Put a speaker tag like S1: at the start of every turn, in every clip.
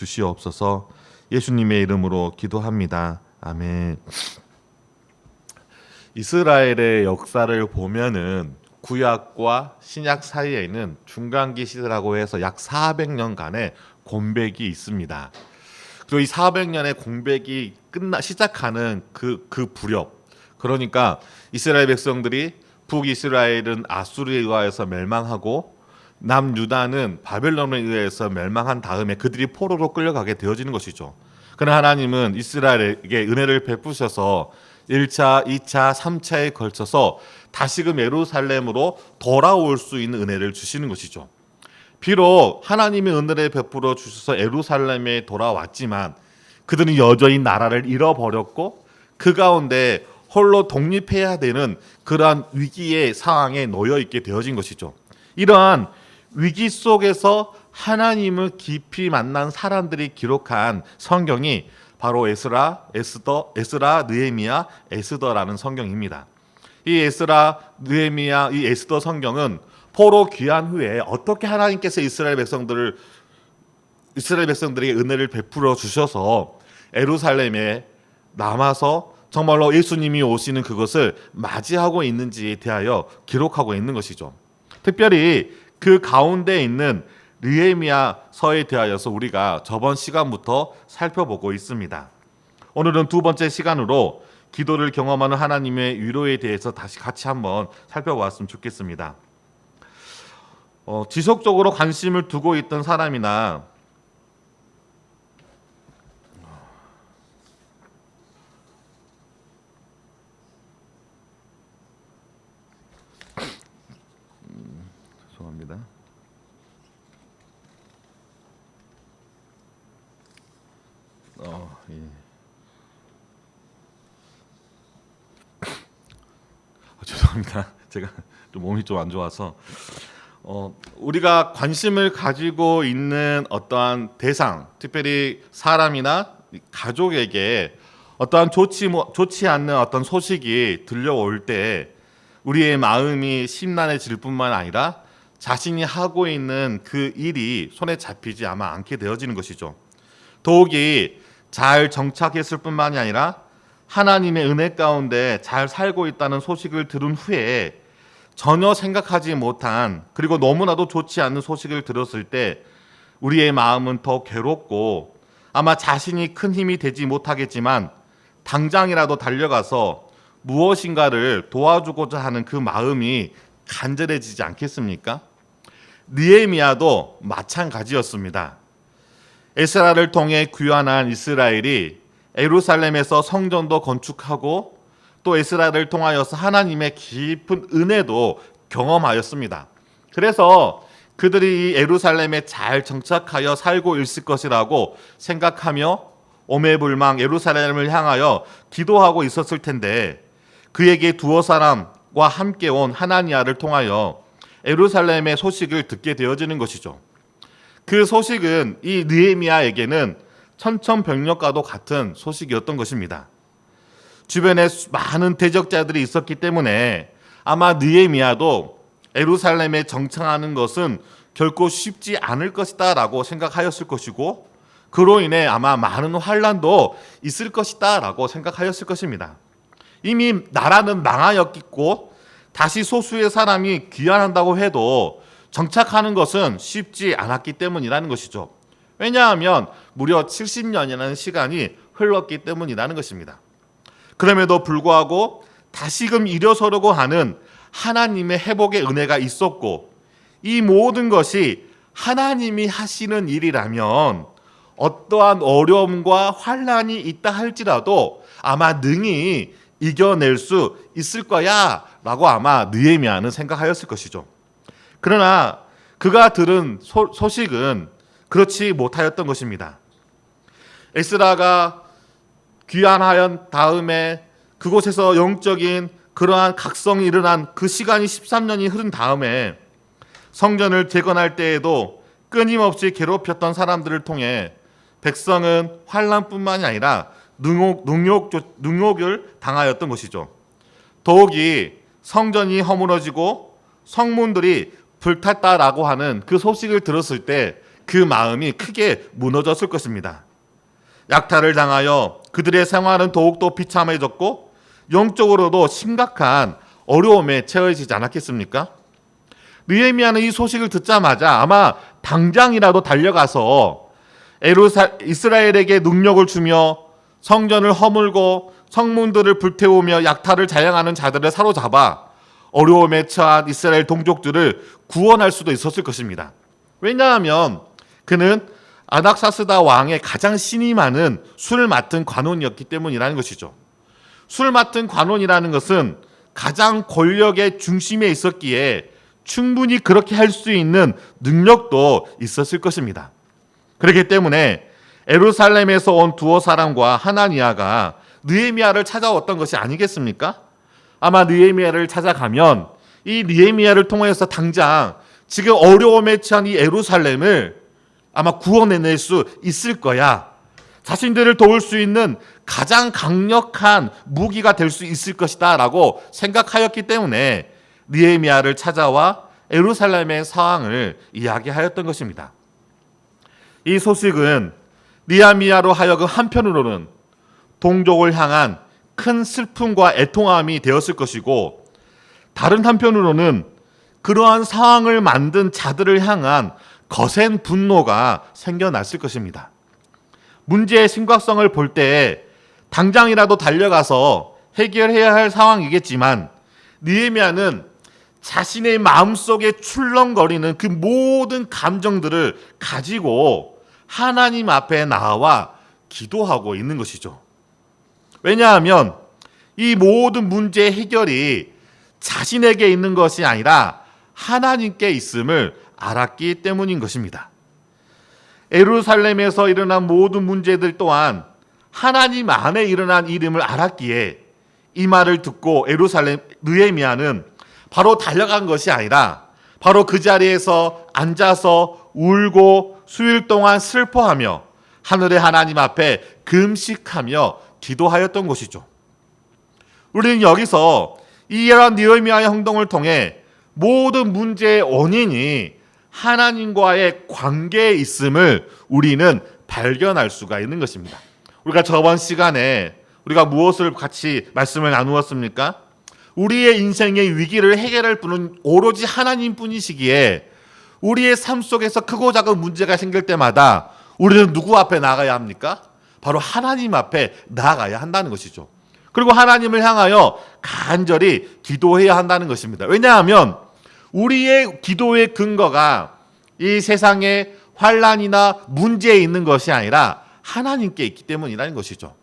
S1: 주시옵소서. 예수님의 이름으로 기도합니다. 아멘. 이스라엘의 역사를 보면은 구약과 신약 사이에는 중간기 시대라고 해서 약 400년간의 공백이 있습니다. 그리고 이 400년의 공백이 시작하는 그 부력, 그러니까 이스라엘 백성들이 북이스라엘은 아수르에 의하여서 멸망하고 남유다는 바벨론에 의해서 멸망한 다음에 그들이 포로로 끌려가게 되어지는 것이죠. 그러나 하나님은 이스라엘에게 은혜를 베푸셔서 1차, 2차, 3차에 걸쳐서 다시금 예루살렘으로 돌아올 수 있는 은혜를 주시는 것이죠. 비록 하나님의 은혜를 베풀어 주셔서 예루살렘에 돌아왔지만 그들은 여전히 나라를 잃어버렸고 그 가운데 홀로 독립해야 되는 그러한 위기의 상황에 놓여 있게 되어진 것이죠. 이러한 위기 속에서 하나님을 깊이 만난 사람들이 기록한 성경이 바로 에스라, 느헤미야, 에스더라는 성경입니다. 이 에스라, 느헤미야, 이 에스더 성경은 포로 귀환 후에 어떻게 하나님께서 이스라엘 백성들에게 은혜를 베풀어 주셔서 예루살렘에 남아서 정말로 예수님이 오시는 그것을 맞이하고 있는지에 대하여 기록하고 있는 것이죠. 특별히 그 가운데 있는 느헤미야서에 대하여서 우리가 저번 시간부터 살펴보고 있습니다. 오늘은 두 번째 시간으로 기도를 경험하는 하나님의 위로에 대해서 다시 같이 한번 살펴보았으면 좋겠습니다. 지속적으로 관심을 두고 있던 사람이나 죄송합니다. 예. 죄송합니다. 제가 좀 몸이 좀 안 좋아서 우리가 관심을 가지고 있는 어떠한 대상, 특별히 사람이나 가족에게 어떠한 좋지 않는 어떤 소식이 들려올 때 우리의 마음이 심란해질 뿐만 아니라 자신이 하고 있는 그 일이 손에 잡히지 아마 않게 되어지는 것이죠. 더욱이 잘 정착했을 뿐만이 아니라 하나님의 은혜 가운데 잘 살고 있다는 소식을 들은 후에 전혀 생각하지 못한 그리고 너무나도 좋지 않은 소식을 들었을 때 우리의 마음은 더 괴롭고 아마 자신이 큰 힘이 되지 못하겠지만 당장이라도 달려가서 무엇인가를 도와주고자 하는 그 마음이 간절해지지 않겠습니까? 느헤미야도 마찬가지였습니다. 에스라를 통해 귀환한 이스라엘이 예루살렘에서 성전도 건축하고 또 에스라를 통하여서 하나님의 깊은 은혜도 경험하였습니다. 그래서 그들이 이 예루살렘에 잘 정착하여 살고 있을 것이라고 생각하며 오매불망 예루살렘을 향하여 기도하고 있었을 텐데 그에게 두어 사람과 함께 온 하나니아를 통하여 예루살렘의 소식을 듣게 되어지는 것이죠. 그 소식은 이 느헤미야에게는 천천병력과도 같은 소식이었던 것입니다. 주변에 많은 대적자들이 있었기 때문에 아마 느헤미야도 예루살렘에 정착하는 것은 결코 쉽지 않을 것이다 라고 생각하였을 것이고 그로 인해 아마 많은 환난도 있을 것이다 라고 생각하였을 것입니다. 이미 나라는 망하였고 다시 소수의 사람이 귀환한다고 해도 정착하는 것은 쉽지 않았기 때문이라는 것이죠. 왜냐하면 무려 70년이라는 시간이 흘렀기 때문이라는 것입니다. 그럼에도 불구하고 다시금 일어서려고 하는 하나님의 회복의 은혜가 있었고 이 모든 것이 하나님이 하시는 일이라면 어떠한 어려움과 환난이 있다 할지라도 아마 능히 이겨낼 수 있을 거야 라고 아마 느헤미야는 생각하였을 것이죠. 그러나 그가 들은 소식은 그렇지 못하였던 것입니다. 에스라가 귀환하연 다음에 그곳에서 영적인 그러한 각성이 일어난 그 시간이 13년이 흐른 다음에 성전을 재건할 때에도 끊임없이 괴롭혔던 사람들을 통해 백성은 환난뿐만이 아니라 능욕을 당하였던 것이죠. 더욱이 성전이 허물어지고 성문들이 불탔다라고 하는 그 소식을 들었을 때 그 마음이 크게 무너졌을 것입니다. 약탈을 당하여 그들의 생활은 더욱더 비참해졌고 영적으로도 심각한 어려움에 처해지지 않았겠습니까? 느헤미야는 이 소식을 듣자마자 아마 당장이라도 달려가서 이스라엘에게 능력을 주며 성전을 허물고 성문들을 불태우며 약탈을 자행하는 자들을 사로잡아 어려움에 처한 이스라엘 동족들을 구원할 수도 있었을 것입니다. 왜냐하면 그는 아닥사스다 왕의 가장 신이 많은 술 맡은 관원이었기 때문이라는 것이죠. 술 맡은 관원이라는 것은 가장 권력의 중심에 있었기에 충분히 그렇게 할 수 있는 능력도 있었을 것입니다. 그렇기 때문에 예루살렘에서 온 두어 사람과 하나니아가 느헤미야를 찾아왔던 것이 아니겠습니까? 아마 느헤미야를 찾아가면 이 느헤미야를 통해서 당장 지금 어려움에 처한 이 예루살렘을 아마 구원해낼 수 있을 거야. 자신들을 도울 수 있는 가장 강력한 무기가 될 수 있을 것이다 라고 생각하였기 때문에 느헤미야를 찾아와 예루살렘의 상황을 이야기하였던 것입니다. 이 소식은 느헤미야로 하여금 한편으로는 동족을 향한 큰 슬픔과 애통함이 되었을 것이고 다른 한편으로는 그러한 상황을 만든 자들을 향한 거센 분노가 생겨났을 것입니다. 문제의 심각성을 볼 때 당장이라도 달려가서 해결해야 할 상황이겠지만 느헤미야는 자신의 마음속에 출렁거리는 그 모든 감정들을 가지고 하나님 앞에 나와 기도하고 있는 것이죠. 왜냐하면 이 모든 문제의 해결이 자신에게 있는 것이 아니라 하나님께 있음을 알았기 때문인 것입니다. 예루살렘에서 일어난 모든 문제들 또한 하나님 안에 일어난 일임을 알았기에 이 말을 듣고 느헤미야는 바로 달려간 것이 아니라 바로 그 자리에서 앉아서 울고 수일 동안 슬퍼하며 하늘의 하나님 앞에 금식하며 기도하였던 것이죠. 우리는 여기서 이러한 느헤미야의 행동을 통해 모든 문제의 원인이 하나님과의 관계에 있음을 우리는 발견할 수가 있는 것입니다. 우리가 저번 시간에 우리가 무엇을 같이 말씀을 나누었습니까? 우리의 인생의 위기를 해결할 분은 오로지 하나님뿐이시기에 우리의 삶 속에서 크고 작은 문제가 생길 때마다 우리는 누구 앞에 나가야 합니까? 바로 하나님 앞에 나아가야 한다는 것이죠. 그리고 하나님을 향하여 간절히 기도해야 한다는 것입니다. 왜냐하면 우리의 기도의 근거가 이 세상의 환난이나 문제에 있는 것이 아니라 하나님께 있기 때문이라는 것이죠.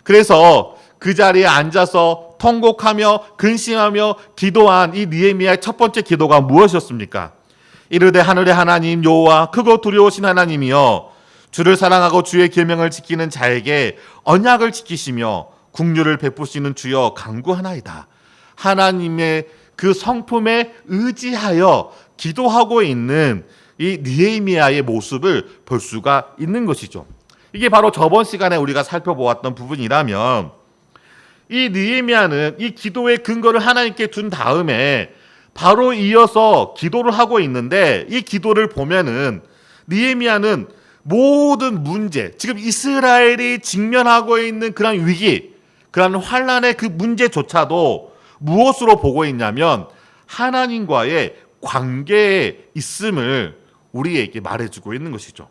S1: 그래서 그 자리에 앉아서 통곡하며 근심하며 기도한 이 느헤미야의 첫 번째 기도가 무엇이었습니까? 이르되 하늘의 하나님 여호와 크고 두려우신 하나님이여 주를 사랑하고 주의 계명을 지키는 자에게 언약을 지키시며 국류를 베푸시는 주여 간구하나이다. 하나님의 그 성품에 의지하여 기도하고 있는 이 느헤미야의 모습을 볼 수가 있는 것이죠. 이게 바로 저번 시간에 우리가 살펴보았던 부분이라면 이 느헤미야는 이 기도의 근거를 하나님께 둔 다음에 바로 이어서 기도를 하고 있는데 이 기도를 보면은 느헤미야는 모든 문제, 지금 이스라엘이 직면하고 있는 그런 위기, 그런 환난의 그 문제조차도 무엇으로 보고 있냐면 하나님과의 관계에 있음을 우리에게 말해주고 있는 것이죠.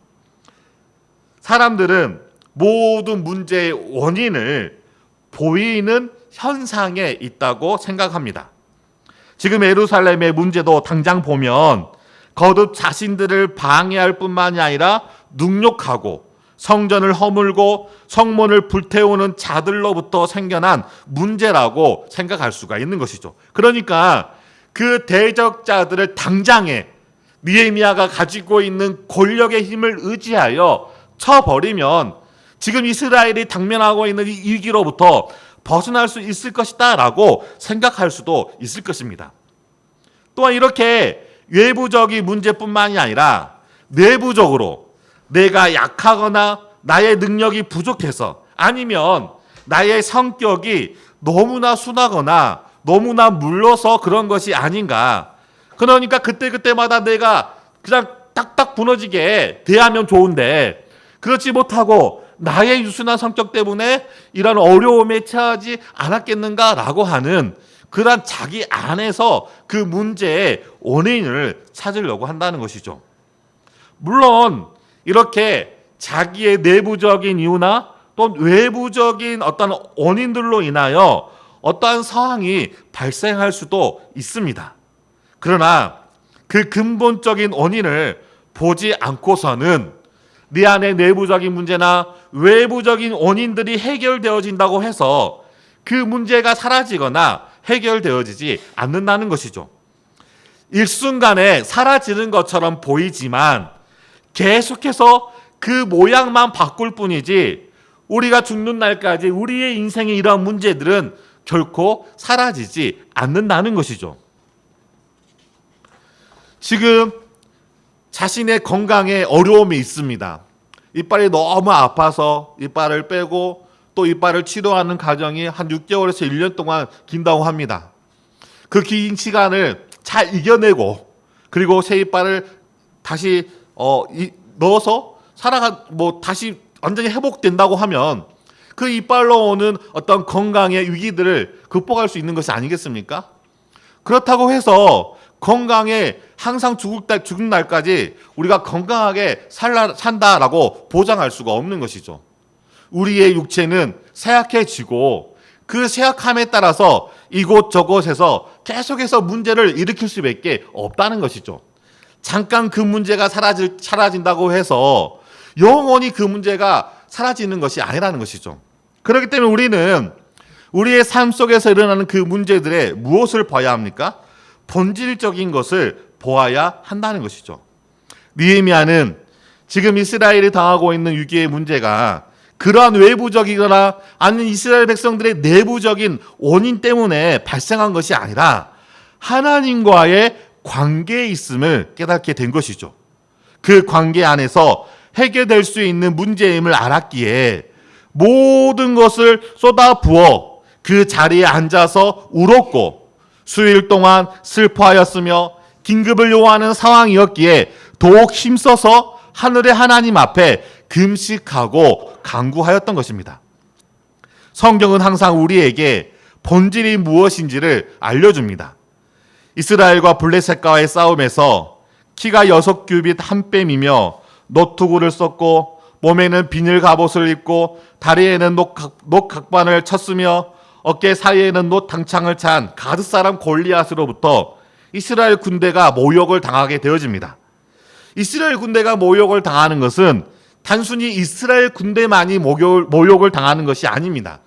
S1: 사람들은 모든 문제의 원인을 보이는 현상에 있다고 생각합니다. 지금 예루살렘의 문제도 당장 보면 거듭 자신들을 방해할 뿐만이 아니라 능욕하고 성전을 허물고 성문을 불태우는 자들로부터 생겨난 문제라고 생각할 수가 있는 것이죠. 그러니까 그 대적자들을 당장에 느헤미야가 가지고 있는 권력의 힘을 의지하여 쳐버리면 지금 이스라엘이 당면하고 있는 이 위기로부터 벗어날 수 있을 것이다 라고 생각할 수도 있을 것입니다. 또한 이렇게 외부적인 문제뿐만이 아니라 내부적으로 내가 약하거나 나의 능력이 부족해서 아니면 나의 성격이 너무나 순하거나 너무나 물러서 그런 것이 아닌가. 그러니까 그때그때마다 내가 그냥 딱딱 부러지게 대하면 좋은데 그렇지 못하고 나의 유순한 성격 때문에 이런 어려움에 처하지 않았겠는가라고 하는 그런 자기 안에서 그 문제의 원인을 찾으려고 한다는 것이죠. 물론 이렇게 자기의 내부적인 이유나 또 외부적인 어떤 원인들로 인하여 어떠한 상황이 발생할 수도 있습니다. 그러나 그 근본적인 원인을 보지 않고서는 네 안의 내부적인 문제나 외부적인 원인들이 해결되어진다고 해서 그 문제가 사라지거나 해결되어지지 않는다는 것이죠. 일순간에 사라지는 것처럼 보이지만 계속해서 그 모양만 바꿀 뿐이지 우리가 죽는 날까지 우리의 인생의 이러한 문제들은 결코 사라지지 않는다는 것이죠. 지금 자신의 건강에 어려움이 있습니다. 이빨이 너무 아파서 이빨을 빼고 또 이빨을 치료하는 과정이 한 6개월에서 1년 동안 긴다고 합니다. 그 긴 시간을 잘 이겨내고 그리고 새 이빨을 다시 넣어서 다시 완전히 회복된다고 하면 그 이빨로 오는 어떤 건강의 위기들을 극복할 수 있는 것이 아니겠습니까? 그렇다고 해서 건강에 항상 죽은 날까지 우리가 건강하게 산다라고 보장할 수가 없는 것이죠. 우리의 육체는 쇠약해지고 그 쇠약함에 따라서 이곳저곳에서 계속해서 문제를 일으킬 수밖에 없다는 것이죠. 잠깐 그 문제가 사라진다고 해서 영원히 그 문제가 사라지는 것이 아니라는 것이죠. 그렇기 때문에 우리는 우리의 삶 속에서 일어나는 그 문제들에 무엇을 봐야 합니까? 본질적인 것을 보아야 한다는 것이죠. 느헤미야는 지금 이스라엘이 당하고 있는 위기의 문제가 그러한 외부적이거나 아니면 이스라엘 백성들의 내부적인 원인 때문에 발생한 것이 아니라 하나님과의 관계에 있음을 깨닫게 된 것이죠. 그 관계 안에서 해결될 수 있는 문제임을 알았기에 모든 것을 쏟아부어 그 자리에 앉아서 울었고 수일 동안 슬퍼하였으며 긴급을 요하는 상황이었기에 더욱 힘써서 하늘의 하나님 앞에 금식하고 간구하였던 것입니다. 성경은 항상 우리에게 본질이 무엇인지를 알려줍니다. 이스라엘과 블레셋과의 싸움에서 키가 6규빗 한 뺨이며 노투구를 썼고 몸에는 비늘 갑옷을 입고 다리에는 녹 각반을 쳤으며 어깨 사이에는 노 당창을 찬 가드 사람 골리앗으로부터 이스라엘 군대가 모욕을 당하게 되어집니다. 이스라엘 군대가 모욕을 당하는 것은 단순히 이스라엘 군대만이 모욕을 당하는 것이 아닙니다.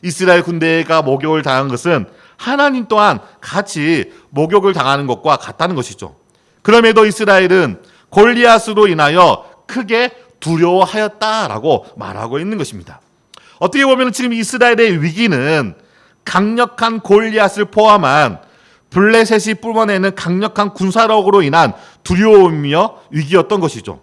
S1: 이스라엘 군대가 목욕을 당한 것은 하나님 또한 같이 목욕을 당하는 것과 같다는 것이죠. 그럼에도 이스라엘은 골리앗으로 인하여 크게 두려워하였다라고 말하고 있는 것입니다. 어떻게 보면 지금 이스라엘의 위기는 강력한 골리앗을 포함한 블레셋이 뿜어내는 강력한 군사력으로 인한 두려움이며 위기였던 것이죠.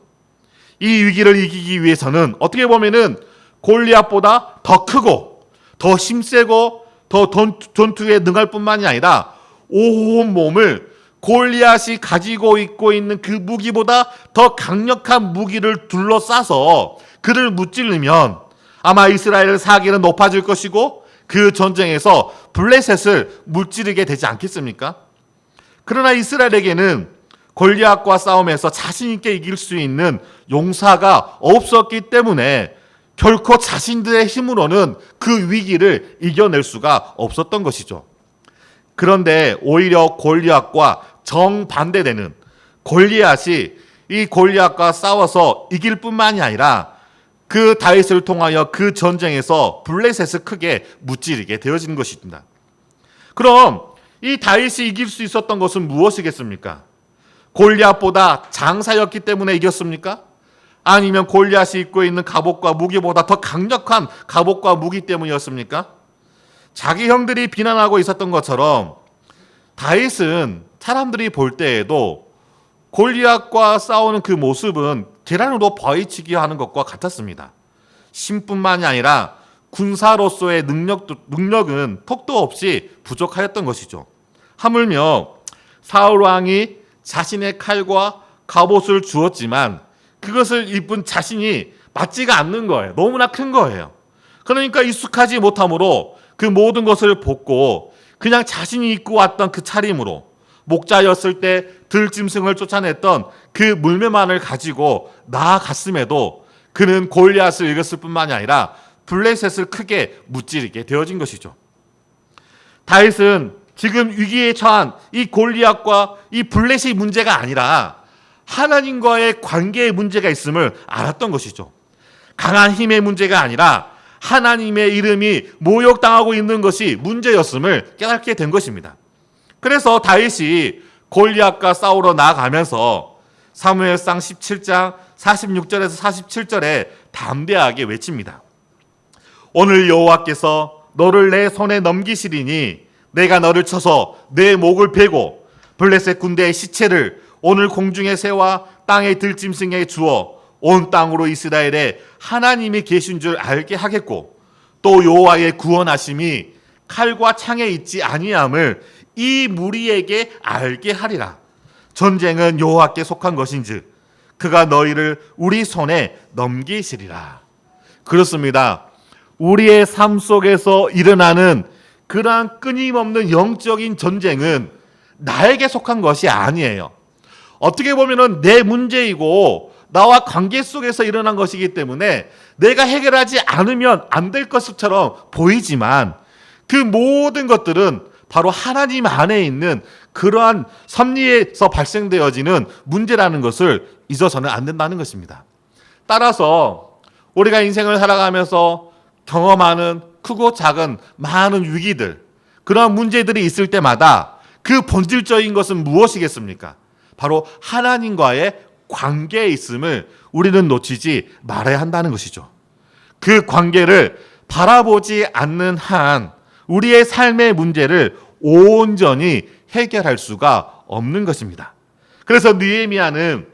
S1: 이 위기를 이기기 위해서는 어떻게 보면은 골리앗보다 더 크고 더 힘세고 더 전투에 능할 뿐만이 아니라 온 몸을 골리앗이 가지고 있는 그 무기보다 더 강력한 무기를 둘러싸서 그를 무찌르면 아마 이스라엘의 사기는 높아질 것이고 그 전쟁에서 블레셋을 무찌르게 되지 않겠습니까? 그러나 이스라엘에게는 골리앗과 싸움에서 자신 있게 이길 수 있는 용사가 없었기 때문에 결코 자신들의 힘으로는 그 위기를 이겨낼 수가 없었던 것이죠. 그런데 오히려 골리앗과 정반대되는 골리앗이 이 골리앗과 싸워서 이길 뿐만이 아니라 그 다윗을 통하여 그 전쟁에서 블레셋을 크게 무찌르게 되어진 것입니다. 그럼 이 다윗이 이길 수 있었던 것은 무엇이겠습니까? 골리앗보다 장사였기 때문에 이겼습니까? 아니면 골리앗이 입고 있는 갑옷과 무기보다 더 강력한 갑옷과 무기 때문이었습니까? 자기 형들이 비난하고 있었던 것처럼 다윗은 사람들이 볼 때에도 골리앗과 싸우는 그 모습은 계란으로 바위치기 하는 것과 같았습니다. 힘뿐만이 아니라 군사로서의 능력은 턱도 없이 부족하였던 것이죠. 하물며 사울 왕이 자신의 칼과 갑옷을 주었지만 그것을 입은 자신이 맞지가 않는 거예요. 너무나 큰 거예요. 그러니까 익숙하지 못함으로 그 모든 것을 벗고 그냥 자신이 입고 왔던 그 차림으로 목자였을 때 들짐승을 쫓아냈던 그 물매만을 가지고 나아갔음에도 그는 골리앗을 이겼을 뿐만이 아니라 블레셋을 크게 무찌르게 되어진 것이죠. 다윗은 지금 위기에 처한 이 골리앗과 이 블레셋의 문제가 아니라 하나님과의 관계의 문제가 있음을 알았던 것이죠. 강한 힘의 문제가 아니라 하나님의 이름이 모욕당하고 있는 것이 문제였음을 깨닫게 된 것입니다. 그래서 다윗이 골리앗과 싸우러 나아가면서 사무엘상 17장 46절에서 47절에 담대하게 외칩니다. 오늘 여호와께서 너를 내 손에 넘기시리니 내가 너를 쳐서 내 목을 베고 블레셋 군대의 시체를 오늘 공중의 새와 땅의 들짐승에 주어 온 땅으로 이스라엘에 하나님이 계신 줄 알게 하겠고 또 여호와의 구원하심이 칼과 창에 있지 아니함을 이 무리에게 알게 하리라. 전쟁은 여호와께 속한 것인즉 그가 너희를 우리 손에 넘기시리라. 그렇습니다. 우리의 삶 속에서 일어나는 그러한 끊임없는 영적인 전쟁은 나에게 속한 것이 아니에요. 어떻게 보면은 내 문제이고 나와 관계 속에서 일어난 것이기 때문에 내가 해결하지 않으면 안 될 것처럼 보이지만 그 모든 것들은 바로 하나님 안에 있는 그러한 섭리에서 발생되어지는 문제라는 것을 잊어서는 안 된다는 것입니다. 따라서 우리가 인생을 살아가면서 경험하는 크고 작은 많은 위기들, 그런 문제들이 있을 때마다 그 본질적인 것은 무엇이겠습니까? 바로 하나님과의 관계에 있음을 우리는 놓치지 말아야 한다는 것이죠. 그 관계를 바라보지 않는 한 우리의 삶의 문제를 온전히 해결할 수가 없는 것입니다. 그래서 느헤미야는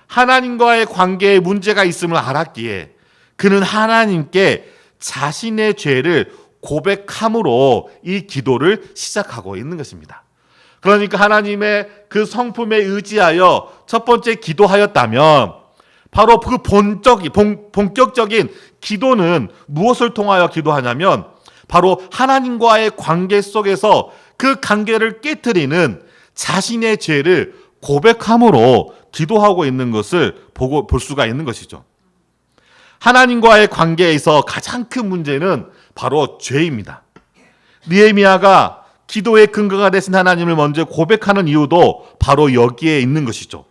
S1: 하나님과의 관계에 문제가 있음을 알았기에 그는 하나님께 자신의 죄를 고백함으로 이 기도를 시작하고 있는 것입니다. 그러니까 하나님의 그 성품에 의지하여 첫 번째 기도하였다면 바로 그 본격적인 기도는 무엇을 통하여 기도하냐면 바로 하나님과의 관계 속에서 그 관계를 깨트리는 자신의 죄를 고백함으로 기도하고 있는 것을 볼 수가 있는 것이죠. 하나님과의 관계에서 가장 큰 문제는 바로 죄입니다. 느헤미야가 기도의 근거가 되신 하나님을 먼저 고백하는 이유도 바로 여기에 있는 것이죠.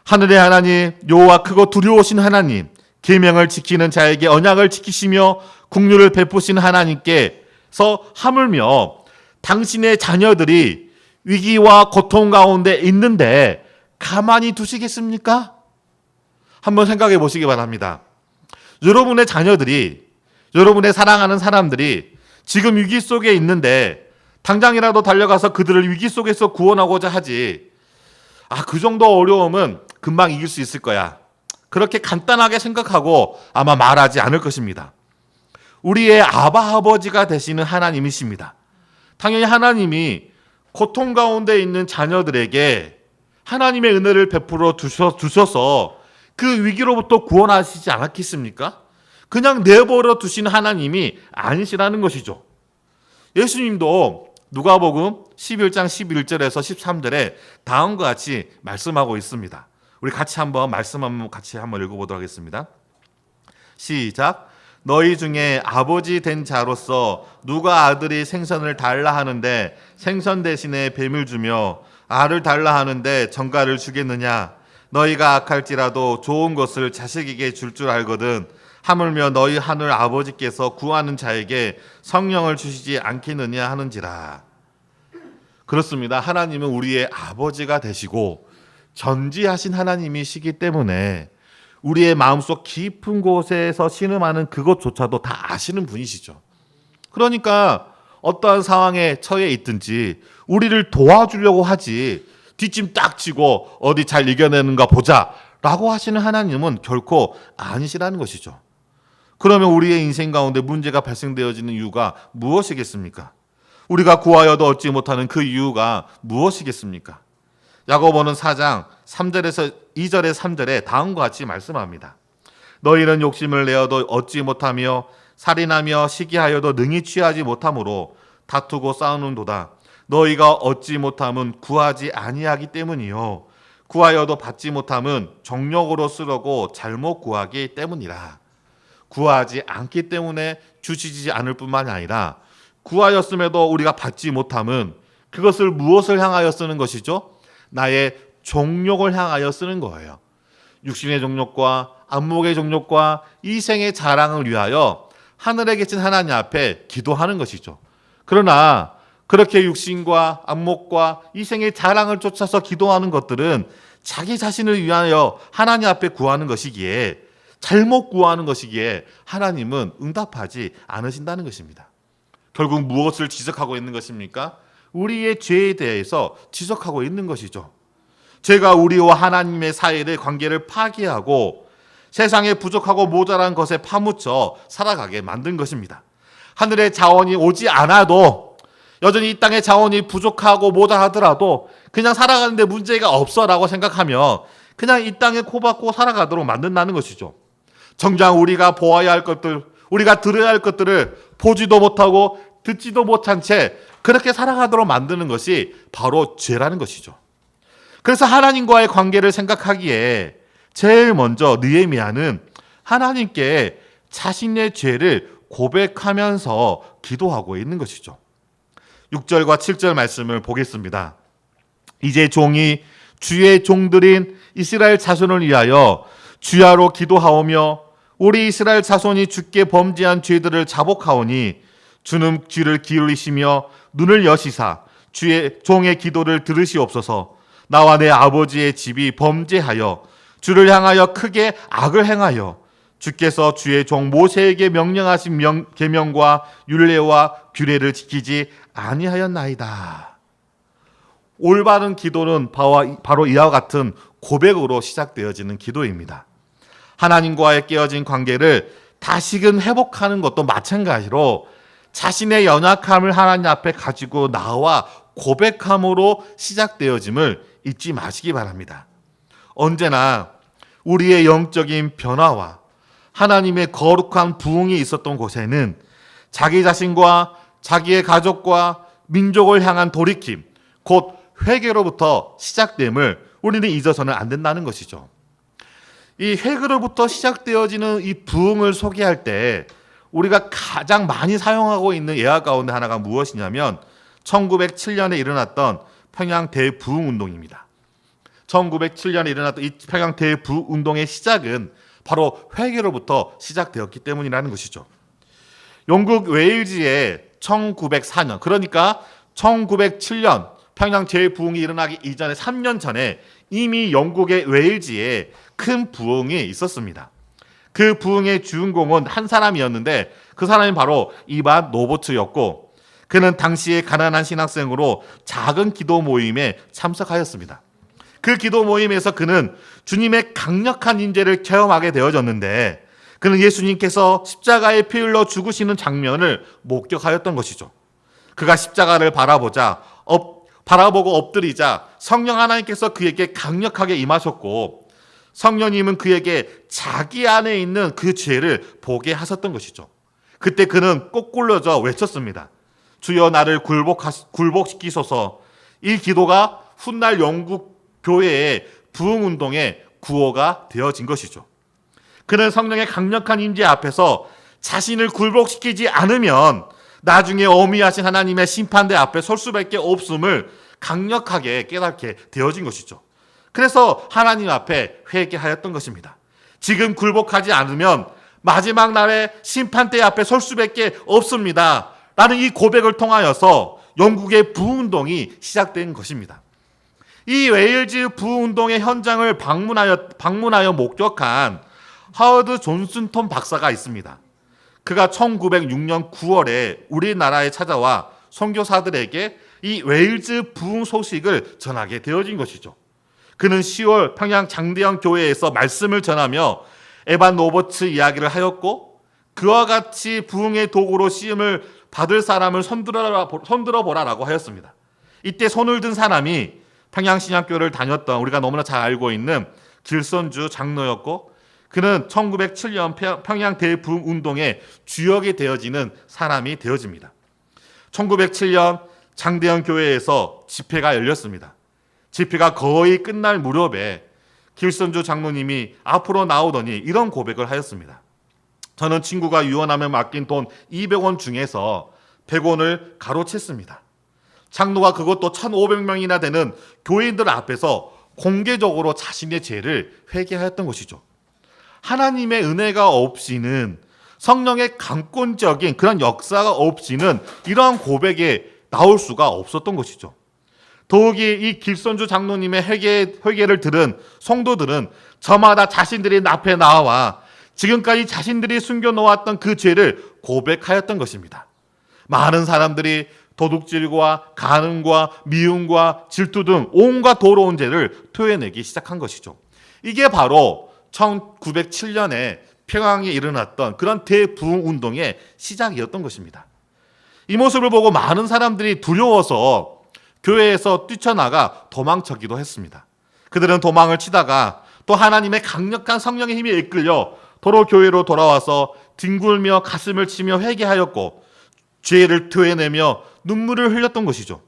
S1: 하늘의 하나님, 여호와 크고 두려우신 하나님, 계명을 지키는 자에게 언약을 지키시며 긍휼을 베푸신 하나님께서 하물며 당신의 자녀들이 위기와 고통 가운데 있는데 가만히 두시겠습니까? 한번 생각해 보시기 바랍니다. 여러분의 자녀들이, 여러분의 사랑하는 사람들이 지금 위기 속에 있는데 당장이라도 달려가서 그들을 위기 속에서 구원하고자 하지. 그 정도 어려움은 금방 이길 수 있을 거야. 그렇게 간단하게 생각하고 아마 말하지 않을 것입니다. 우리의 아버지가 되시는 하나님이십니다. 당연히 하나님이 고통 가운데 있는 자녀들에게 하나님의 은혜를 베풀어 주셔서 그 위기로부터 구원하시지 않았겠습니까? 그냥 내버려 두신 하나님이 아니시라는 것이죠. 예수님도 누가복음 11장 11절에서 13절에 다음과 같이 말씀하고 있습니다. 우리 같이 한번 말씀 한번 같이 한번 읽어보도록 하겠습니다. 시작. 너희 중에 아버지 된 자로서 누가 아들이 생선을 달라 하는데 생선 대신에 뱀을 주며 알을 달라 하는데 정갈을 주겠느냐? 너희가 악할지라도 좋은 것을 자식에게 줄 알거든. 하물며 너희 하늘 아버지께서 구하는 자에게 성령을 주시지 않겠느냐 하는지라. 그렇습니다. 하나님은 우리의 아버지가 되시고 전지하신 하나님이시기 때문에 우리의 마음속 깊은 곳에서 신음하는 그것조차도 다 아시는 분이시죠. 그러니까 어떠한 상황에 처해 있든지 우리를 도와주려고 하지 뒷짐 딱 치고 어디 잘 이겨내는가 보자 라고 하시는 하나님은 결코 아니시라는 것이죠. 그러면 우리의 인생 가운데 문제가 발생되어지는 이유가 무엇이겠습니까? 우리가 구하여도 얻지 못하는 그 이유가 무엇이겠습니까? 야고보는 4장 3절에서 2절에 3절에 다음과 같이 말씀합니다. 너희는 욕심을 내어도 얻지 못하며 살인하며 시기하여도 능히 취하지 못함으로 다투고 싸우는도다. 너희가 얻지 못함은 구하지 아니하기 때문이요 구하여도 받지 못함은 정욕으로 쓰려고 잘못 구하기 때문이라. 구하지 않기 때문에 주시지 않을 뿐만 아니라 구하였음에도 우리가 받지 못함은 그것을 무엇을 향하여 쓰는 것이죠? 나의 정욕을 향하여 쓰는 거예요. 육신의 정욕과 안목의 정욕과 이생의 자랑을 위하여 하늘에 계신 하나님 앞에 기도하는 것이죠. 그러나 그렇게 육신과 안목과 이생의 자랑을 쫓아서 기도하는 것들은 자기 자신을 위하여 하나님 앞에 구하는 것이기에, 잘못 구하는 것이기에 하나님은 응답하지 않으신다는 것입니다. 결국 무엇을 지적하고 있는 것입니까? 우리의 죄에 대해서 지적하고 있는 것이죠. 죄가 우리와 하나님의 사이의 관계를 파괴하고 세상에 부족하고 모자란 것에 파묻혀 살아가게 만든 것입니다. 하늘의 자원이 오지 않아도, 여전히 이 땅의 자원이 부족하고 모자라더라도 그냥 살아가는데 문제가 없어라고 생각하며 그냥 이 땅에 코박고 살아가도록 만든다는 것이죠. 정작 우리가 보아야 할 것들, 우리가 들어야 할 것들을 보지도 못하고 듣지도 못한 채 그렇게 살아가도록 만드는 것이 바로 죄라는 것이죠. 그래서 하나님과의 관계를 생각하기에 제일 먼저 느헤미야는 하나님께 자신의 죄를 고백하면서 기도하고 있는 것이죠. 6절과 7절 말씀을 보겠습니다. 이제 종이 주의 종들인 이스라엘 자손을 위하여 주야로 기도하오며 우리 이스라엘 자손이 주께 범죄한 죄들을 자복하오니 주는 귀를 기울이시며 눈을 여시사 주의 종의 기도를 들으시옵소서. 나와 내 아버지의 집이 범죄하여 주를 향하여 크게 악을 행하여 주께서 주의 종 모세에게 명령하신 계명과 율례와 규례를 지키지 아니하였나이다. 올바른 기도는 바로 이와 같은 고백으로 시작되어지는 기도입니다. 하나님과의 깨어진 관계를 다시금 회복하는 것도 마찬가지로 자신의 연약함을 하나님 앞에 가지고 나와 고백함으로 시작되어짐을 잊지 마시기 바랍니다. 언제나 우리의 영적인 변화와 하나님의 거룩한 부흥이 있었던 곳에는 자기 자신과 자기의 가족과 민족을 향한 돌이킴, 곧 회개로부터 시작됨을 우리는 잊어서는 안 된다는 것이죠. 이 회개로부터 시작되어지는 이 부흥을 소개할 때 우리가 가장 많이 사용하고 있는 예화 가운데 하나가 무엇이냐면 1907년에 일어났던 평양 대부흥운동입니다. 1907년에 일어났던 이 평양 대부흥운동의 시작은 바로 회개로부터 시작되었기 때문이라는 것이죠. 영국 웨일즈의 1904년, 그러니까 1907년 평양 대부흥이 일어나기 이전에 3년 전에 이미 영국의 웨일즈에 큰 부흥이 있었습니다. 그 부흥의 주인공은 한 사람이었는데 그 사람이 바로 이반 노보츠였고, 그는 당시에 가난한 신학생으로 작은 기도 모임에 참석하였습니다. 그 기도 모임에서 그는 주님의 강력한 임재를 체험하게 되어졌는데, 그는 예수님께서 십자가에 피 흘러 죽으시는 장면을 목격하였던 것이죠. 그가 십자가를 바라보고 엎드리자 성령 하나님께서 그에게 강력하게 임하셨고, 성령님은 그에게 자기 안에 있는 그 죄를 보게 하셨던 것이죠. 그때 그는 꼬꾸러져 외쳤습니다. 주여 나를 굴복시키소서. 이 기도가 훗날 영국 교회의 부흥운동의 구호가 되어진 것이죠. 그는 성령의 강력한 임재 앞에서 자신을 굴복시키지 않으면 나중에 어미하신 하나님의 심판대 앞에 설 수밖에 없음을 강력하게 깨닫게 되어진 것이죠. 그래서 하나님 앞에 회개하였던 것입니다. 지금 굴복하지 않으면 마지막 날에 심판대 앞에 설 수밖에 없습니다. 라는 이 고백을 통하여서 영국의 부흥운동이 시작된 것입니다. 이 웨일즈 부흥운동의 현장을 방문하여 목격한 하워드 존슨톤 박사가 있습니다. 그가 1906년 9월에 우리나라에 찾아와 선교사들에게 이 웨일즈 부흥 소식을 전하게 되어진 것이죠. 그는 10월 평양 장대현 교회에서 말씀을 전하며 에반 노버츠 이야기를 하였고, 그와 같이 부흥의 도구로 시험을 받을 사람을 손들어 보라라고 하였습니다. 이때 손을 든 사람이 평양신학교를 다녔던 우리가 너무나 잘 알고 있는 길선주 장로였고, 그는 1907년 평양 대부운동의 주역이 되어지는 사람이 되어집니다. 1907년 장대현 교회에서 집회가 열렸습니다. 집회가 거의 끝날 무렵에 길선주 장로님이 앞으로 나오더니 이런 고백을 하였습니다. 저는 친구가 유언하며 맡긴 돈 200원 중에서 100원을 가로챘습니다. 장로가 그것도 1,500명이나 되는 교인들 앞에서 공개적으로 자신의 죄를 회개하였던 것이죠. 하나님의 은혜가 없이는, 성령의 강권적인 그런 역사가 없이는 이러한 고백에 나올 수가 없었던 것이죠. 더욱이 이 길선주 장로님의 회개를 들은 성도들은 저마다 자신들이 앞에 나와 지금까지 자신들이 숨겨놓았던 그 죄를 고백하였던 것입니다. 많은 사람들이 도둑질과 간음과 미움과 질투 등 온갖 더러운 죄를 토해내기 시작한 것이죠. 이게 바로 1907년에 평양에 일어났던 그런 대부흥운동의 시작이었던 것입니다. 이 모습을 보고 많은 사람들이 두려워서 교회에서 뛰쳐나가 도망치기도 했습니다. 그들은 도망을 치다가 또 하나님의 강력한 성령의 힘에 이끌려 도로 교회로 돌아와서 뒹굴며 가슴을 치며 회개하였고 죄를 토해내며 눈물을 흘렸던 것이죠.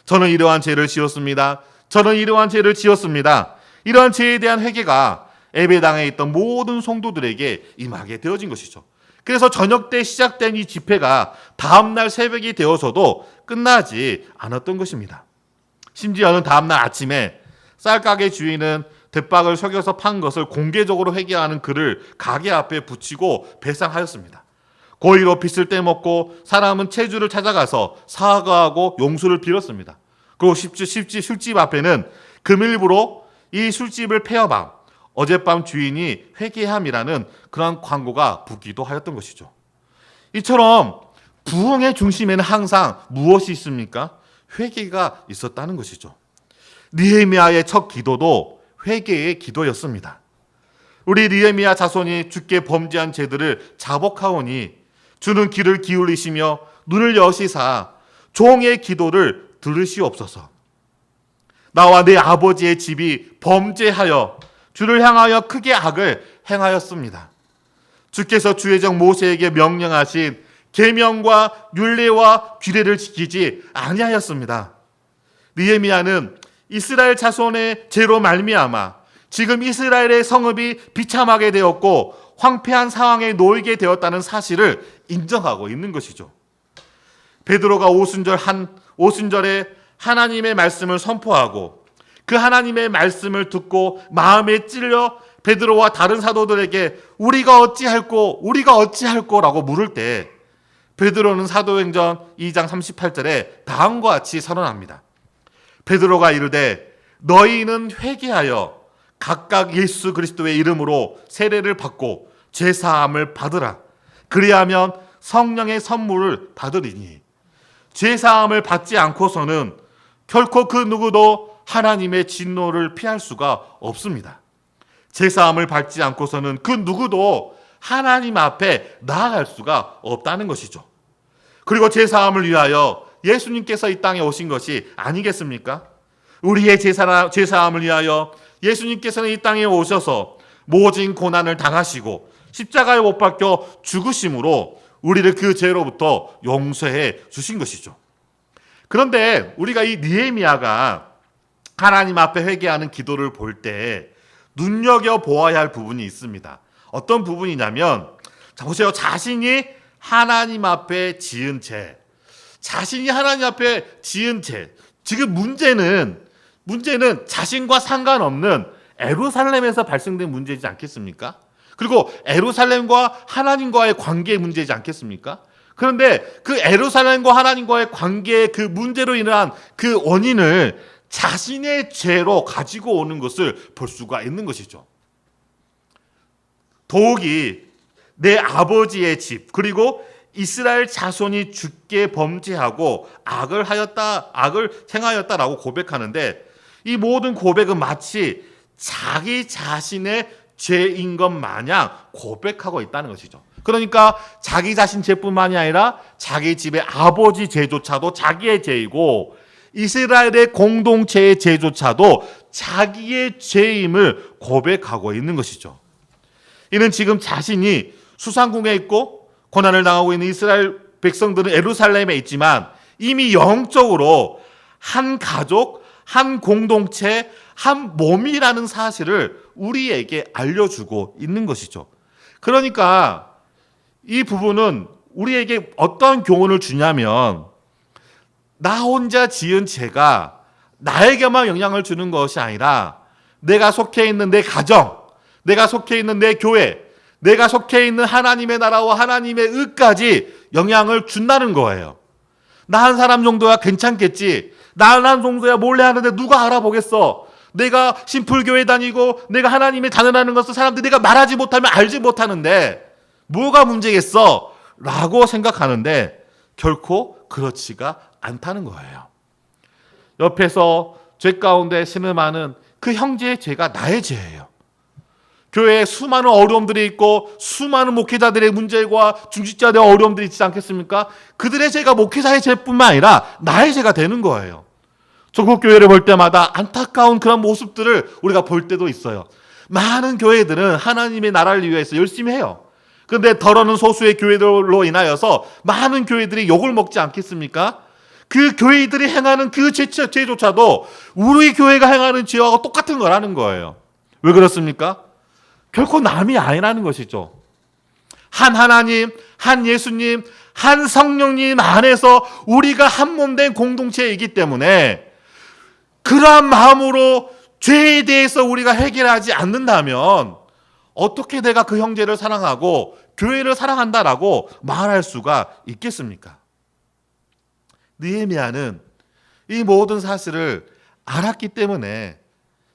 S1: 저는 이러한 죄를 지었습니다. 저는 이러한 죄를 지었습니다. 이러한 죄에 대한 회개가 예배당에 있던 모든 성도들에게 임하게 되어진 것이죠. 그래서 저녁 때 시작된 이 집회가 다음날 새벽이 되어서도 끝나지 않았던 것입니다. 심지어는 다음날 아침에 쌀가게 주인은 대박을 속여서 판 것을 공개적으로 회개하는 글을 가게 앞에 붙이고 배상하였습니다. 고의로 빚을 떼먹고 사람은 체주를 찾아가서 사과하고 용서를 빌었습니다. 그리고 술집 앞에는 금일부로 이 술집을 폐업함, 어젯밤 주인이 회개함이라는 그런 광고가 붙기도 하였던 것이죠. 이처럼 부흥의 중심에는 항상 무엇이 있습니까? 회개가 있었다는 것이죠. 느헤미야의 첫 기도도 회개의 기도였습니다. 우리 느헤미야 자손이 주께 범죄한 죄들을 자복하오니 주는 귀를 기울이시며 눈을 여시사 종의 기도를 들으시옵소서. 나와 내 아버지의 집이 범죄하여 주를 향하여 크게 악을 행하였습니다. 주께서 주의 종 모세에게 명령하신 계명과 율례와 규례를 지키지 아니하였습니다. 느헤미야는 이스라엘 자손의 죄로 말미암아 지금 이스라엘의 성읍이 비참하게 되었고 황폐한 상황에 놓이게 되었다는 사실을 인정하고 있는 것이죠. 베드로가 오순절에 하나님의 말씀을 선포하고 그 하나님의 말씀을 듣고 마음에 찔려 베드로와 다른 사도들에게 우리가 어찌할꼬 라고 물을 때 베드로는 사도행전 2장 38절에 다음과 같이 선언합니다. 베드로가 이르되 너희는 회개하여 각각 예수 그리스도의 이름으로 세례를 받고 죄사함을 받으라. 그리하면 성령의 선물을 받으리니 죄사함을 받지 않고서는 결코 그 누구도 하나님의 진노를 피할 수가 없습니다. 죄사함을 받지 않고서는 그 누구도 하나님 앞에 나아갈 수가 없다는 것이죠. 그리고 죄사함을 위하여 예수님께서 이 땅에 오신 것이 아니겠습니까? 우리의 죄사함을 위하여 예수님께서는 이 땅에 오셔서 모진 고난을 당하시고 십자가에 못 박혀 죽으심으로 우리를 그 죄로부터 용서해 주신 것이죠. 그런데 우리가 이 느헤미야가 하나님 앞에 회개하는 기도를 볼 때 눈여겨보아야 할 부분이 있습니다. 어떤 부분이냐면, 자 보세요. 자신이 하나님 앞에 지은 죄. 지금 문제는 자신과 상관없는 예루살렘에서 발생된 문제이지 않겠습니까? 그리고 예루살렘과 하나님과의 관계의 문제이지 않겠습니까? 그런데 그 예루살렘과 하나님과의 관계의 그 문제로 인한 그 원인을 자신의 죄로 가지고 오는 것을 볼 수가 있는 것이죠. 더욱이 내 아버지의 집, 그리고 이스라엘 자손이 주께 범죄하고 악을 행하였다라고 고백하는데, 이 모든 고백은 마치 자기 자신의 죄인 것 마냥 고백하고 있다는 것이죠. 그러니까 자기 자신 죄뿐만이 아니라 자기 집의 아버지 죄조차도 자기의 죄이고, 이스라엘의 공동체의 죄조차도 자기의 죄임을 고백하고 있는 것이죠. 이는 지금 자신이 수상궁에 있고 고난을 당하고 있는 이스라엘 백성들은 예루살렘에 있지만 이미 영적으로 한 가족, 한 공동체, 한 몸이라는 사실을 우리에게 알려주고 있는 것이죠. 그러니까 이 부분은 우리에게 어떤 교훈을 주냐면 나 혼자 지은 죄가 나에게만 영향을 주는 것이 아니라 내가 속해 있는 내 가정, 내가 속해 있는 내 교회, 내가 속해 있는 하나님의 나라와 하나님의 의까지 영향을 준다는 거예요. 나 한 사람 정도야 괜찮겠지. 나 한 정도야 몰래 하는데 누가 알아보겠어. 내가 심풀교회 다니고 내가 하나님의 자녀라는 것을 사람들이 내가 말하지 못하면 알지 못하는데 뭐가 문제겠어? 라고 생각하는데 결코 그렇지가 않다는 거예요. 옆에서 죄 가운데 신음하는 그 형제의 죄가 나의 죄예요. 교회에 수많은 어려움들이 있고 수많은 목회자들의 문제와 중직자들의 어려움들이 있지 않겠습니까? 그들의 죄가 목회자의 죄뿐만 아니라 나의 죄가 되는 거예요. 전국 교회를 볼 때마다 안타까운 그런 모습들을 우리가 볼 때도 있어요. 많은 교회들은 하나님의 나라를 위해서 열심히 해요. 그런데 더러는 소수의 교회들로 인하여서 많은 교회들이 욕을 먹지 않겠습니까? 그 교회들이 행하는 그 죄조차도 우리 교회가 행하는 죄와 똑같은 거라는 거예요. 왜 그렇습니까? 결코 남이 아니라는 것이죠. 한 하나님, 한 예수님, 한 성령님 안에서 우리가 한 몸 된 공동체이기 때문에 그러한 마음으로 죄에 대해서 우리가 해결하지 않는다면 어떻게 내가 그 형제를 사랑하고 교회를 사랑한다라고 말할 수가 있겠습니까? 느헤미야는 이 모든 사실을 알았기 때문에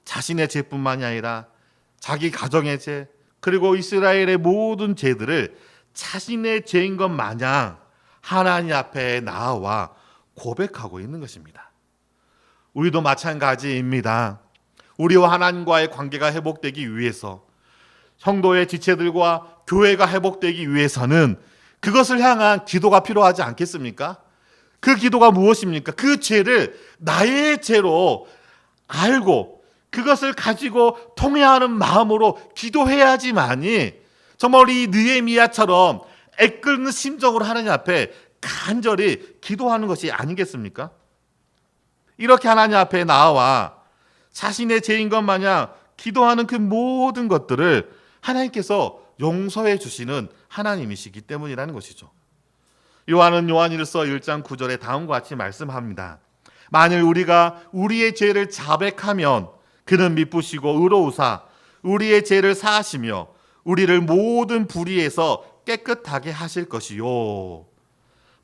S1: 자신의 죄뿐만이 아니라 자기 가정의 죄, 그리고 이스라엘의 모든 죄들을 자신의 죄인 것 마냥 하나님 앞에 나와 고백하고 있는 것입니다. 우리도 마찬가지입니다. 우리와 하나님과의 관계가 회복되기 위해서, 성도의 지체들과 교회가 회복되기 위해서는 그것을 향한 기도가 필요하지 않겠습니까? 그 기도가 무엇입니까? 그 죄를 나의 죄로 알고 그것을 가지고 통회하는 마음으로 기도해야지만이 정말 이 느헤미야처럼 애끓는 심정으로 하나님 앞에 간절히 기도하는 것이 아니겠습니까? 이렇게 하나님 앞에 나와 자신의 죄인 것 마냥 기도하는 그 모든 것들을 하나님께서 용서해 주시는 하나님이시기 때문이라는 것이죠. 요한은 요한일서 1장 9절에 다음과 같이 말씀합니다. 만일 우리가 우리의 죄를 자백하면 그는 미쁘시고 의로우사 우리의 죄를 사하시며 우리를 모든 불의에서 깨끗하게 하실 것이요.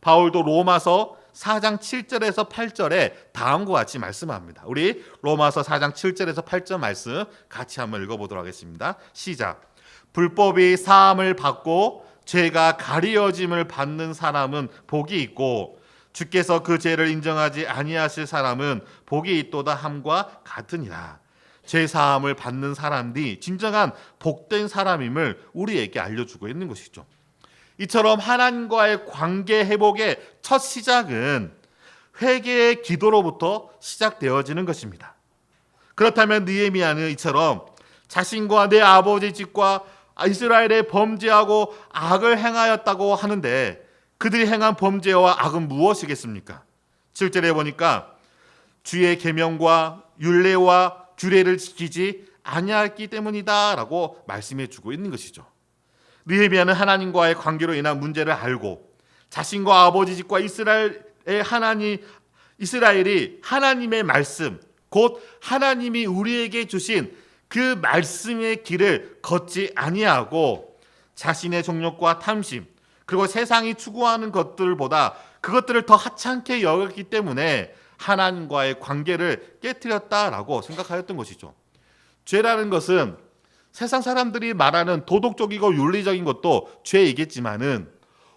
S1: 바울도 로마서 4장 7절에서 8절에 다음과 같이 말씀합니다. 우리 로마서 4장 7절에서 8절 말씀 같이 한번 읽어보도록 하겠습니다. 시작. 불법이 사함을 받고 죄가 가리어짐을 받는 사람은 복이 있고 주께서 그 죄를 인정하지 아니하실 사람은 복이 있도다 함과 같으니라. 죄 사함을 받는 사람이 진정한 복된 사람임을 우리에게 알려주고 있는 것이죠. 이처럼 하나님과의 관계 회복의 첫 시작은 회개의 기도로부터 시작되어지는 것입니다. 그렇다면 느헤미야는 이처럼 자신과 내 아버지 집과 이스라엘에 범죄하고 악을 행하였다고 하는데 그들이 행한 범죄와 악은 무엇이겠습니까? 7절에 보니까 주의 계명과 율례와 규례를 지키지 아니하였기 때문이다 라고 말씀해 주고 있는 것이죠. 느헤미야는 하나님과의 관계로 인한 문제를 알고 자신과 아버지 집과 이스라엘이 하나님의 말씀, 곧 하나님이 우리에게 주신 그 말씀의 길을 걷지 아니하고 자신의 정욕과 탐심, 그리고 세상이 추구하는 것들보다 그것들을 더 하찮게 여겼기 때문에 하나님과의 관계를 깨뜨렸다라고 생각하였던 것이죠. 죄라는 것은 세상 사람들이 말하는 도덕적이고 윤리적인 것도 죄이겠지만은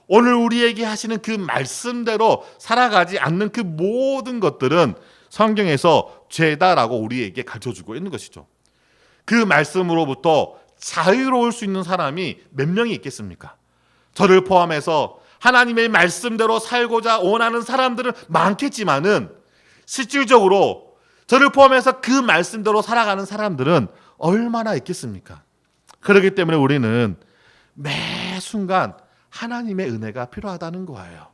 S1: 오늘 우리에게 하시는 그 말씀대로 살아가지 않는 그 모든 것들은 성경에서 죄다라고 우리에게 가르쳐주고 있는 것이죠. 그 말씀으로부터 자유로울 수 있는 사람이 몇 명이 있겠습니까? 저를 포함해서 하나님의 말씀대로 살고자 원하는 사람들은 많겠지만은 실질적으로 저를 포함해서 그 말씀대로 살아가는 사람들은 얼마나 있겠습니까? 그렇기 때문에 우리는 매 순간 하나님의 은혜가 필요하다는 거예요.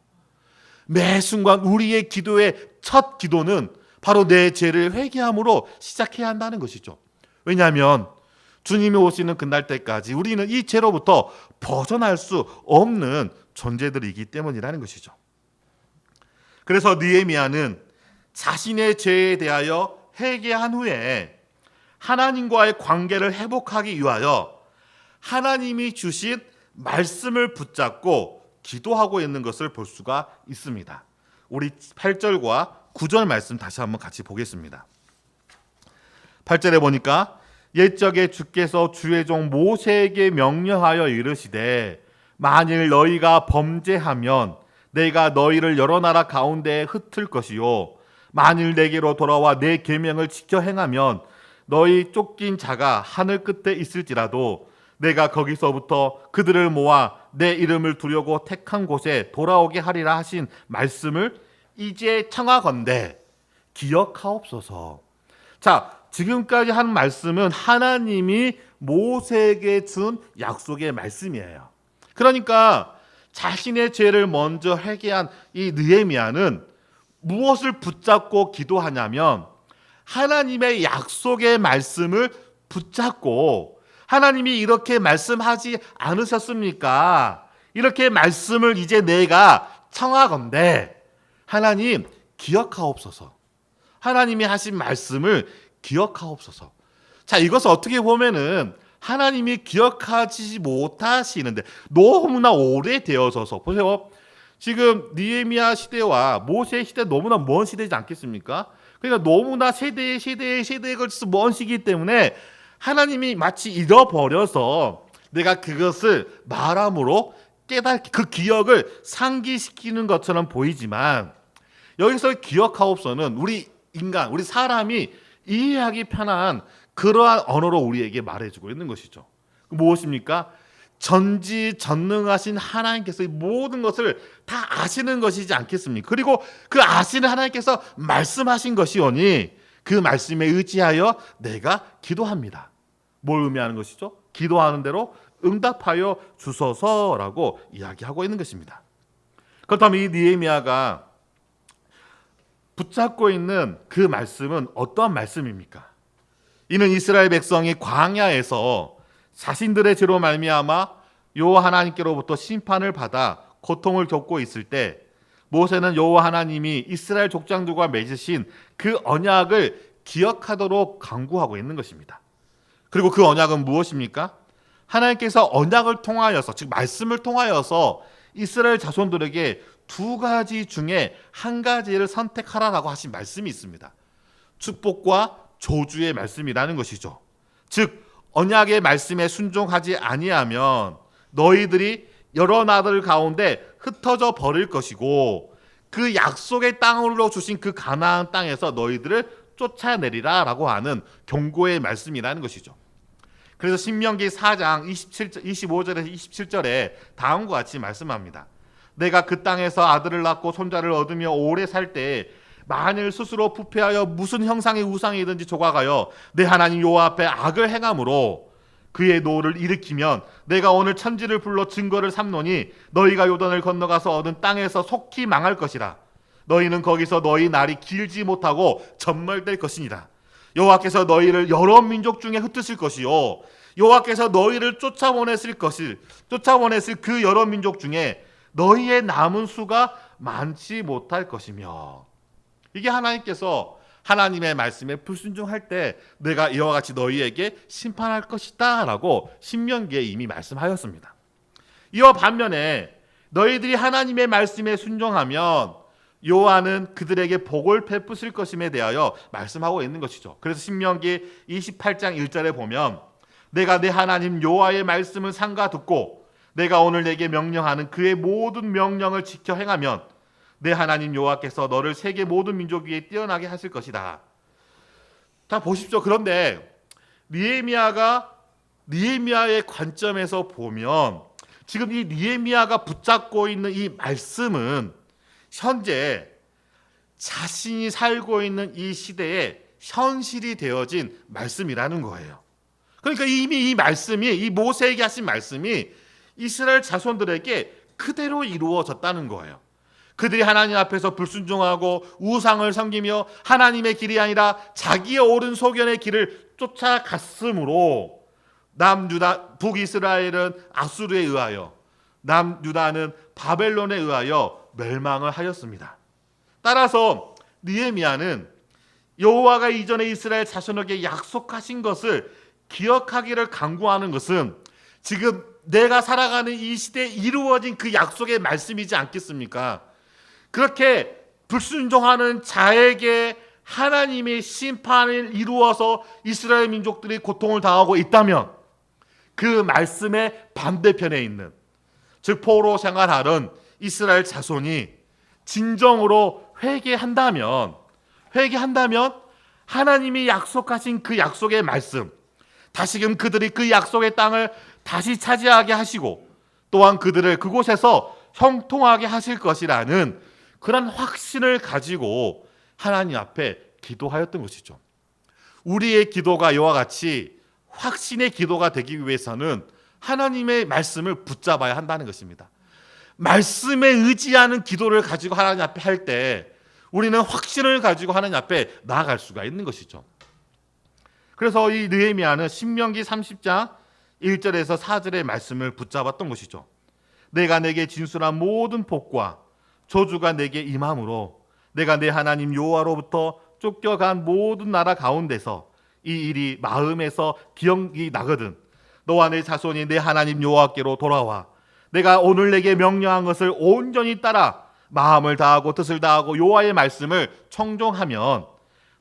S1: 매 순간 우리의 기도의 첫 기도는 바로 내 죄를 회개함으로 시작해야 한다는 것이죠. 왜냐하면 주님이 오시는 그날 때까지 우리는 이 죄로부터 벗어날 수 없는 존재들이기 때문이라는 것이죠. 그래서 느헤미야는 자신의 죄에 대하여 회개한 후에 하나님과의 관계를 회복하기 위하여 하나님이 주신 말씀을 붙잡고 기도하고 있는 것을 볼 수가 있습니다. 우리 8절과 9절 말씀 다시 한번 같이 보겠습니다. 8절에 보니까 옛적에 주께서 주의 종 모세에게 명령하여 이르시되 만일 너희가 범죄하면 내가 너희를 여러 나라 가운데에 흩을 것이요 만일 내게로 돌아와 내 계명을 지켜 행하면 너희 쫓긴 자가 하늘 끝에 있을지라도 내가 거기서부터 그들을 모아 내 이름을 두려고 택한 곳에 돌아오게 하리라 하신 말씀을 이제 청하건대 기억하옵소서. 자, 지금까지 한 말씀은 하나님이 모세에게 준 약속의 말씀이에요. 그러니까 자신의 죄를 먼저 회개한 이 느헤미야는 무엇을 붙잡고 기도하냐면 하나님의 약속의 말씀을 붙잡고 하나님이 이렇게 말씀하지 않으셨습니까? 이렇게 말씀을 이제 내가 청하건대 하나님 기억하옵소서. 하나님이 하신 말씀을 기억하옵소서. 자, 이것을 어떻게 보면은 하나님이 기억하지 못하시는데 너무나 오래되어져서 보세요. 지금 느헤미야 시대와 모세 시대 너무나 먼 시대이지 않겠습니까? 그러니까 너무나 세대에 걸쳐서 먼 시기 때문에 하나님이 마치 잃어버려서 내가 그것을 말함으로 깨닫게 그 기억을 상기시키는 것처럼 보이지만 여기서 기억하옵소서는 우리 인간, 우리 사람이 이해하기 편한 그러한 언어로 우리에게 말해주고 있는 것이죠. 무엇입니까? 전지전능하신 하나님께서 이 모든 것을 다 아시는 것이지 않겠습니까? 그리고 그 아시는 하나님께서 말씀하신 것이오니 그 말씀에 의지하여 내가 기도합니다. 뭘 의미하는 것이죠? 기도하는 대로 응답하여 주소서라고 이야기하고 있는 것입니다. 그렇다면 이 느헤미야가 붙잡고 있는 그 말씀은 어떠한 말씀입니까? 이는 이스라엘 백성이 광야에서 자신들의 죄로 말미암아 여호와 하나님께로부터 심판을 받아 고통을 겪고 있을 때 모세는 여호와 하나님이 이스라엘 족장들과 맺으신 그 언약을 기억하도록 강구하고 있는 것입니다. 그리고 그 언약은 무엇입니까? 하나님께서 언약을 통하여서, 즉 말씀을 통하여서 이스라엘 자손들에게 두 가지 중에 한 가지를 선택하라라고 하신 말씀이 있습니다. 축복과 저주의 말씀이라는 것이죠. 즉 언약의 말씀에 순종하지 아니하면 너희들이 여러 나라들 가운데 흩어져 버릴 것이고 그 약속의 땅으로 주신 그 가나안 땅에서 너희들을 쫓아내리라라고 하는 경고의 말씀이라는 것이죠. 그래서 신명기 4장 25절에서 27절에 다음과 같이 말씀합니다. 내가 그 땅에서 아들을 낳고 손자를 얻으며 오래 살 때에 만일 스스로 부패하여 무슨 형상의 우상이든지 조각하여 내 하나님 여호와 앞에 악을 행함으로 그의 노를 일으키면 내가 오늘 천지를 불러 증거를 삼노니 너희가 요단을 건너가서 얻은 땅에서 속히 망할 것이라. 너희는 거기서 너희 날이 길지 못하고 전멸될 것이니라. 여호와께서 너희를 여러 민족 중에 흩으실 것이요 여호와께서 너희를 쫓아보냈을 그 여러 민족 중에 너희의 남은 수가 많지 못할 것이며 이게 하나님께서 하나님의 말씀에 불순종할 때 내가 이와 같이 너희에게 심판할 것이다 라고 신명기에 이미 말씀하였습니다. 이와 반면에 너희들이 하나님의 말씀에 순종하면 여호와는 그들에게 복을 베푸실 것임에 대하여 말씀하고 있는 것이죠. 그래서 신명기 28장 1절에 보면 내가 내 하나님 여호와의 말씀을 삼가 듣고 내가 오늘 내게 명령하는 그의 모든 명령을 지켜 행하면 내 하나님 여호와께서 너를 세계 모든 민족 위에 뛰어나게 하실 것이다. 자 보십시오. 그런데 느헤미야의 관점에서 보면 지금 이 느헤미야가 붙잡고 있는 이 말씀은 현재 자신이 살고 있는 이 시대에 현실이 되어진 말씀이라는 거예요. 그러니까 이미 이 말씀이, 이 모세에게 하신 말씀이 이스라엘 자손들에게 그대로 이루어졌다는 거예요. 그들이 하나님 앞에서 불순종하고 우상을 섬기며 하나님의 길이 아니라 자기의 옳은 소견의 길을 쫓아갔으므로 남유다, 북이스라엘은 아수르에 의하여, 남유다는 바벨론에 의하여 멸망을 하였습니다. 따라서 느헤미야는 여호와가 이전에 이스라엘 자손에게 약속하신 것을 기억하기를 간구하는 것은 지금 내가 살아가는 이 시대에 이루어진 그 약속의 말씀이지 않겠습니까? 그렇게 불순종하는 자에게 하나님의 심판을 이루어서 이스라엘 민족들이 고통을 당하고 있다면 그 말씀의 반대편에 있는, 즉 포로 생활하는 이스라엘 자손이 진정으로 회개한다면 하나님이 약속하신 그 약속의 말씀, 다시금 그들이 그 약속의 땅을 다시 차지하게 하시고 또한 그들을 그곳에서 형통하게 하실 것이라는 그런 확신을 가지고 하나님 앞에 기도하였던 것이죠. 우리의 기도가 이와 같이 확신의 기도가 되기 위해서는 하나님의 말씀을 붙잡아야 한다는 것입니다. 말씀에 의지하는 기도를 가지고 하나님 앞에 할 때 우리는 확신을 가지고 하나님 앞에 나아갈 수가 있는 것이죠. 그래서 이 느헤미야는 신명기 30장 1절에서 4절의 말씀을 붙잡았던 것이죠. 내가 내게 진술한 모든 복과 저주가 내게 임함으로 내가 내 하나님 여호와로부터 쫓겨간 모든 나라 가운데서 이 일이 마음에서 기억이 나거든 너와 내 자손이 내 하나님 여호와께로 돌아와 내가 오늘 내게 명령한 것을 온전히 따라 마음을 다하고 뜻을 다하고 여호와의 말씀을 청종하면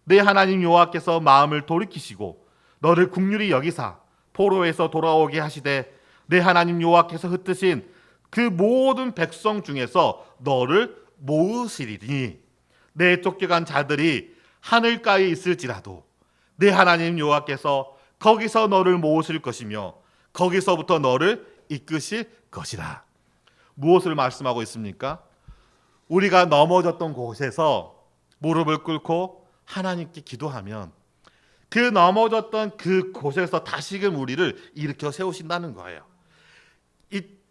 S1: 내 하나님 여호와께서 마음을 돌이키시고 너를 긍휼히 여기사 포로에서 돌아오게 하시되 내 하나님 여호와께서 흩으신 그 모든 백성 중에서 너를 모으시리니 내 쫓겨간 자들이 하늘가에 있을지라도 내 하나님 여호와께서 거기서 너를 모으실 것이며 거기서부터 너를 이끄실 것이라. 무엇을 말씀하고 있습니까? 우리가 넘어졌던 곳에서 무릎을 꿇고 하나님께 기도하면 그 넘어졌던 그 곳에서 다시금 우리를 일으켜 세우신다는 거예요.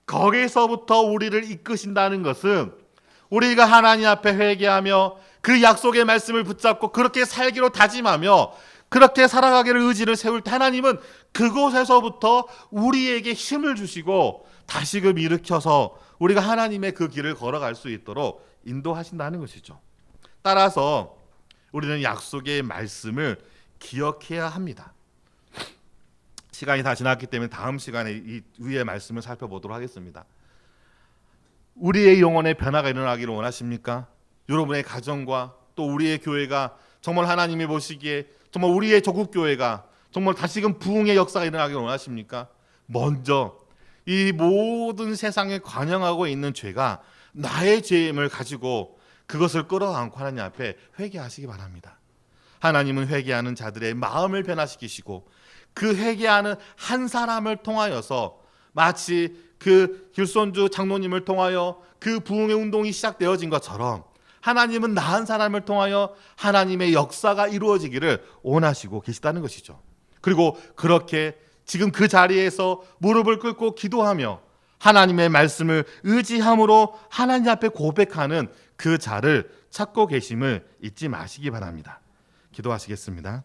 S1: 거기서부터 우리를 이끄신다는 것은 우리가 하나님 앞에 회개하며 그 약속의 말씀을 붙잡고 그렇게 살기로 다짐하며 그렇게 살아가기를 의지를 세울 때 하나님은 그곳에서부터 우리에게 힘을 주시고 다시금 일으켜서 우리가 하나님의 그 길을 걸어갈 수 있도록 인도하신다는 것이죠. 따라서 우리는 약속의 말씀을 기억해야 합니다. 시간이 다 지났기 때문에 다음 시간에 이 위의 말씀을 살펴보도록 하겠습니다. 우리의 영혼의 변화가 일어나기를 원하십니까? 여러분의 가정과 또 우리의 교회가 정말 하나님이 보시기에 정말 우리의 조국교회가 정말 다시금 부흥의 역사가 일어나기를 원하십니까? 먼저 이 모든 세상에 관영하고 있는 죄가 나의 죄임을 가지고 그것을 끌어안고 하나님 앞에 회개하시기 바랍니다. 하나님은 회개하는 자들의 마음을 변화시키시고 그 회개하는 한 사람을 통하여서 마치 그 길손주 장로님을 통하여 그 부흥의 운동이 시작되어진 것처럼 하나님은 나 한 사람을 통하여 하나님의 역사가 이루어지기를 원하시고 계시다는 것이죠. 그리고 그렇게 지금 그 자리에서 무릎을 꿇고 기도하며 하나님의 말씀을 의지함으로 하나님 앞에 고백하는 그 자를 찾고 계심을 잊지 마시기 바랍니다. 기도하시겠습니다.